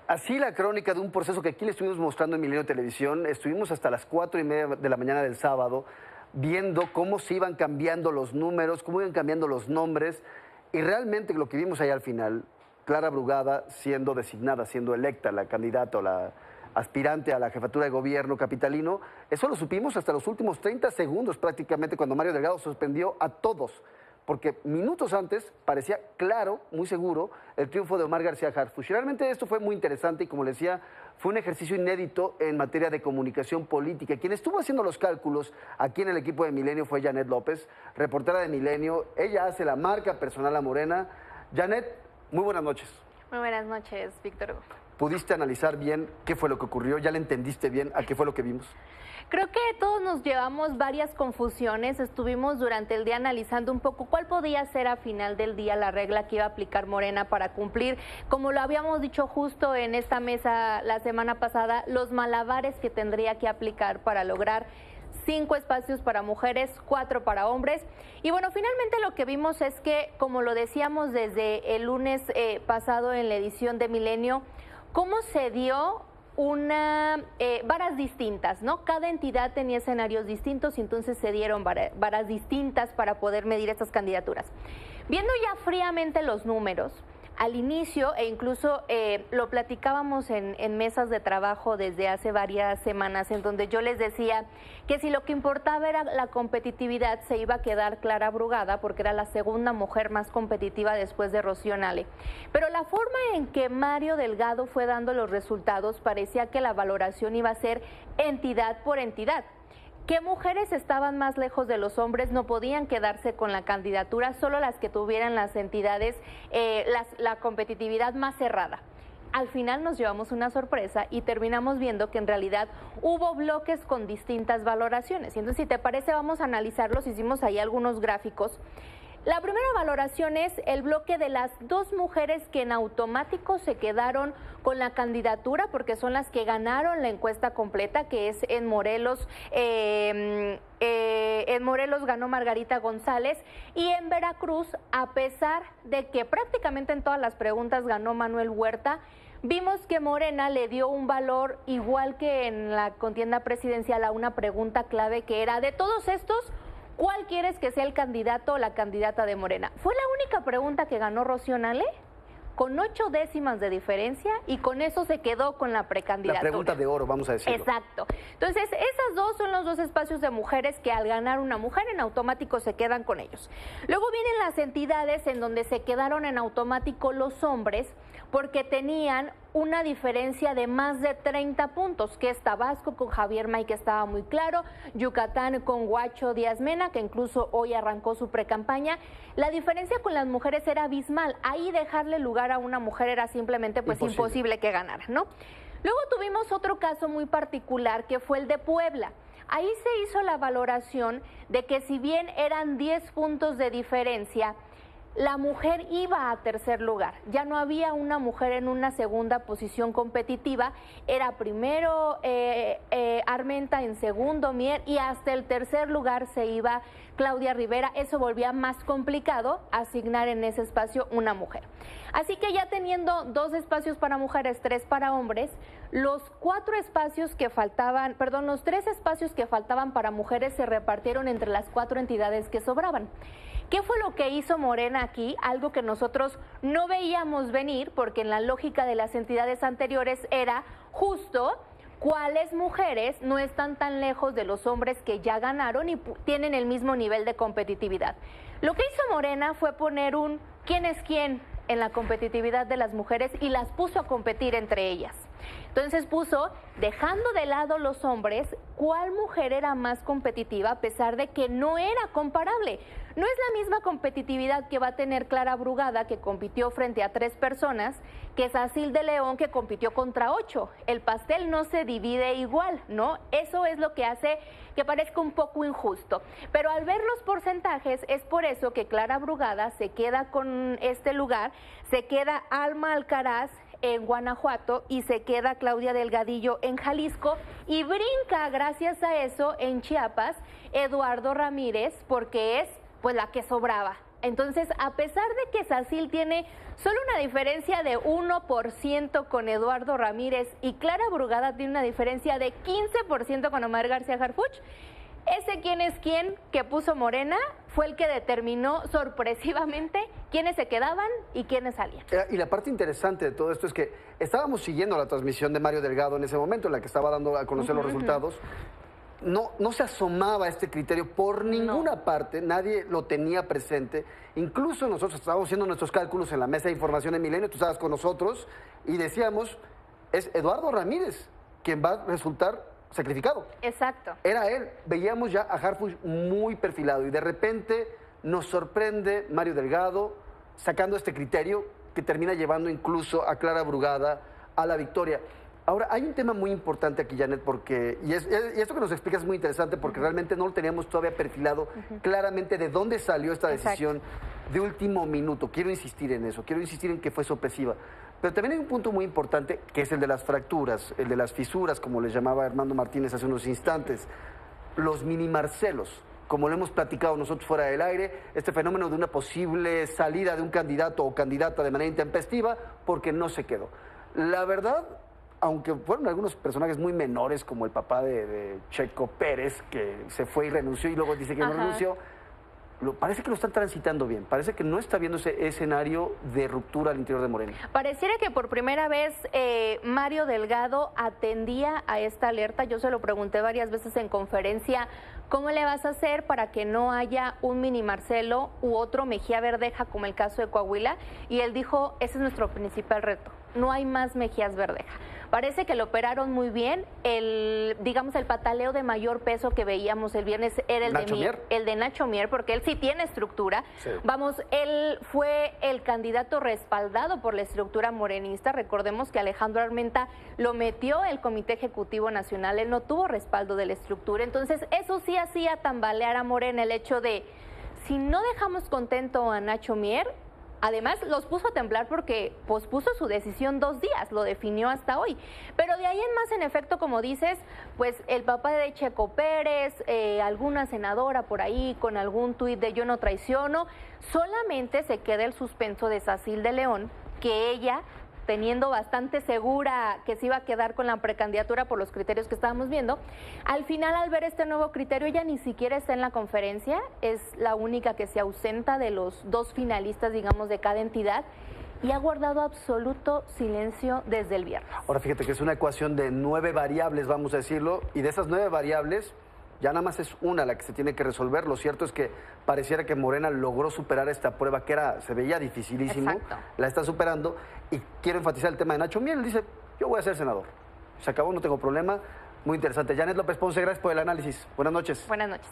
Así la crónica de un proceso que aquí le estuvimos mostrando en Milenio Televisión. Estuvimos hasta las 4:30 de la mañana del sábado viendo cómo se iban cambiando los números, cómo iban cambiando los nombres. Y realmente lo que vimos ahí al final, Clara Brugada siendo designada, siendo electa la candidata o la aspirante a la jefatura de gobierno capitalino, eso lo supimos hasta los últimos 30 segundos prácticamente cuando Mario Delgado suspendió a todos. Porque minutos antes parecía claro, muy seguro, el triunfo de Omar García Harfuch. Realmente esto fue muy interesante y, como les decía, fue un ejercicio inédito en materia de comunicación política. Quien estuvo haciendo los cálculos aquí en el equipo de Milenio fue Janet López, reportera de Milenio. Ella hace la marca personal a Morena. Janet, muy buenas noches. Muy buenas noches, Víctor. ¿Pudiste analizar bien qué fue lo que ocurrió? ¿Ya le entendiste bien a qué fue lo que vimos? Creo que todos nos llevamos varias confusiones. Estuvimos durante el día analizando un poco cuál podía ser a final del día la regla que iba a aplicar Morena para cumplir, como lo habíamos dicho justo en esta mesa la semana pasada, los malabares que tendría que aplicar para lograr 5 espacios para mujeres, 4 para hombres. Y bueno, finalmente lo que vimos es que, como lo decíamos desde el lunes pasado en la edición de Milenio, cómo se dio varas distintas, ¿no? Cada entidad tenía escenarios distintos y entonces se dieron varas distintas para poder medir estas candidaturas. Viendo ya fríamente los números, al inicio, e incluso lo platicábamos en mesas de trabajo desde hace varias semanas, en donde yo les decía que si lo que importaba era la competitividad, se iba a quedar Clara Brugada, porque era la segunda mujer más competitiva después de Rocío Nale. Pero la forma en que Mario Delgado fue dando los resultados, parecía que la valoración iba a ser entidad por entidad. ¿Qué mujeres estaban más lejos de los hombres? No podían quedarse con la candidatura, solo las que tuvieran las entidades, la competitividad más cerrada. Al final nos llevamos una sorpresa y terminamos viendo que en realidad hubo bloques con distintas valoraciones. Y entonces, si te parece, vamos a analizarlos. Hicimos ahí algunos gráficos. La primera valoración es el bloque de las 2 mujeres que en automático se quedaron con la candidatura, porque son las que ganaron la encuesta completa, que es en Morelos. En Morelos ganó Margarita González, y en Veracruz, a pesar de que prácticamente en todas las preguntas ganó Manuel Huerta, vimos que Morena le dio un valor igual que en la contienda presidencial a una pregunta clave, que era: de todos estos, ¿cuál quieres que sea el candidato o la candidata de Morena? Fue la única pregunta que ganó Rocío Nale, con 8 décimas de diferencia, y con eso se quedó con la precandidatura. La pregunta de oro, vamos a decirlo. Exacto. Entonces, esas dos son los 2 espacios de mujeres que, al ganar una mujer, en automático se quedan con ellos. Luego vienen las entidades en donde se quedaron en automático los hombres, porque tenían una diferencia de más de 30 puntos, que es Tabasco con Javier May, que estaba muy claro, Yucatán con Huacho Díaz Mena, que incluso hoy arrancó su precampaña. La diferencia con las mujeres era abismal. Ahí dejarle lugar a una mujer era simplemente pues imposible que ganara, ¿no? Luego tuvimos otro caso muy particular, que fue el de Puebla. Ahí se hizo la valoración de que, si bien eran 10 puntos de diferencia, la mujer iba a tercer lugar. Ya no había una mujer en una segunda posición competitiva. Era primero Armenta, en segundo Mier, y hasta el tercer lugar se iba Claudia Rivera. Eso volvía más complicado asignar en ese espacio una mujer. Así que, ya teniendo 2 espacios para mujeres, 3 para hombres, los 3 espacios que faltaban para mujeres se repartieron entre las 4 entidades que sobraban. ¿Qué fue lo que hizo Morena aquí? Algo que nosotros no veíamos venir, porque en la lógica de las entidades anteriores era justo cuáles mujeres no están tan lejos de los hombres que ya ganaron y tienen el mismo nivel de competitividad. Lo que hizo Morena fue poner un quién es quién en la competitividad de las mujeres, y las puso a competir entre ellas. Entonces puso, dejando de lado los hombres, cuál mujer era más competitiva, a pesar de que no era comparable. No es la misma competitividad que va a tener Clara Brugada, que compitió frente a 3 personas, que Sacil de León, que compitió contra 8. El pastel no se divide igual, ¿no? Eso es lo que hace que parezca un poco injusto. Pero al ver los porcentajes, es por eso que Clara Brugada se queda con este lugar, se queda Alma Alcaraz en Guanajuato y se queda Claudia Delgadillo en Jalisco, y brinca, gracias a eso, en Chiapas, Eduardo Ramírez, porque es pues la que sobraba Entonces, a pesar de que Sacil tiene solo una diferencia de 1% con Eduardo Ramírez y Clara Brugada tiene una diferencia de 15% con Omar García Harfuch, ese quién es quién que puso Morena fue el que determinó sorpresivamente quiénes se quedaban y quiénes salían. Y la parte interesante de todo esto es que estábamos siguiendo la transmisión de Mario Delgado en ese momento, en la que estaba dando a conocer los resultados. No se asomaba este criterio por ninguna parte, nadie lo tenía presente. Incluso nosotros estábamos haciendo nuestros cálculos en la mesa de información de Milenio, tú estabas con nosotros y decíamos, es Eduardo Ramírez quien va a resultar sacrificado. Exacto. Era él. Veíamos ya a Harfuch muy perfilado y de repente nos sorprende Mario Delgado sacando este criterio que termina llevando incluso a Clara Brugada a la victoria. Ahora, hay un tema muy importante aquí, Janet, porque, y esto que nos explicas es muy interesante porque realmente no lo teníamos todavía perfilado claramente de dónde salió esta decisión de último minuto. Quiero insistir en eso, quiero insistir en que fue sorpresiva. Pero también hay un punto muy importante que es el de las fracturas, el de las fisuras, como les llamaba Armando Martínez hace unos instantes. Los mini Marcelos, como lo hemos platicado nosotros fuera del aire, este fenómeno de una posible salida de un candidato o candidata de manera intempestiva porque no se quedó. La verdad, aunque fueron algunos personajes muy menores, como el papá de Checo Pérez, que se fue y renunció y luego dice que no renunció, parece que lo están transitando bien, parece que no está viendo ese escenario de ruptura al interior de Morena. Pareciera que por primera vez Mario Delgado atendía a esta alerta. Yo se lo pregunté varias veces en conferencia, ¿cómo le vas a hacer para que no haya un mini Marcelo u otro Mejía Verdeja como el caso de Coahuila? Y él dijo, ese es nuestro principal reto, no hay más Mejías Verdeja. Parece que lo operaron muy bien. Digamos, el pataleo de mayor peso que veíamos el viernes era el de Nacho Mier, porque él sí tiene estructura. Sí. Vamos, él fue el candidato respaldado por la estructura morenista. Recordemos que Alejandro Armenta lo metió el Comité Ejecutivo Nacional. Él no tuvo respaldo de la estructura. Entonces, eso sí hacía tambalear a Morena el hecho de, si no dejamos contento a Nacho Mier, además, los puso a temblar porque pospuso su decisión 2 días, lo definió hasta hoy. Pero de ahí en más, en efecto, como dices, pues el papá de Checo Pérez, alguna senadora por ahí con algún tuit de yo no traiciono, solamente se queda el suspenso de Sacil de León, que ella, teniendo bastante segura que se iba a quedar con la precandidatura por los criterios que estábamos viendo, al final, al ver este nuevo criterio, ella ni siquiera está en la conferencia, es la única que se ausenta de los 2 finalistas, digamos, de cada entidad, y ha guardado absoluto silencio desde el viernes. Ahora, fíjate que es una ecuación de 9 variables, vamos a decirlo, y de esas 9 variables, ya nada más es una la que se tiene que resolver. Lo cierto es que pareciera que Morena logró superar esta prueba que se veía dificilísimo. Exacto. La está superando y quiero enfatizar el tema de Nacho Mier. Él dice, yo voy a ser senador. Se acabó, no tengo problema. Muy interesante. Janet López Ponce, gracias por el análisis. Buenas noches. Buenas noches.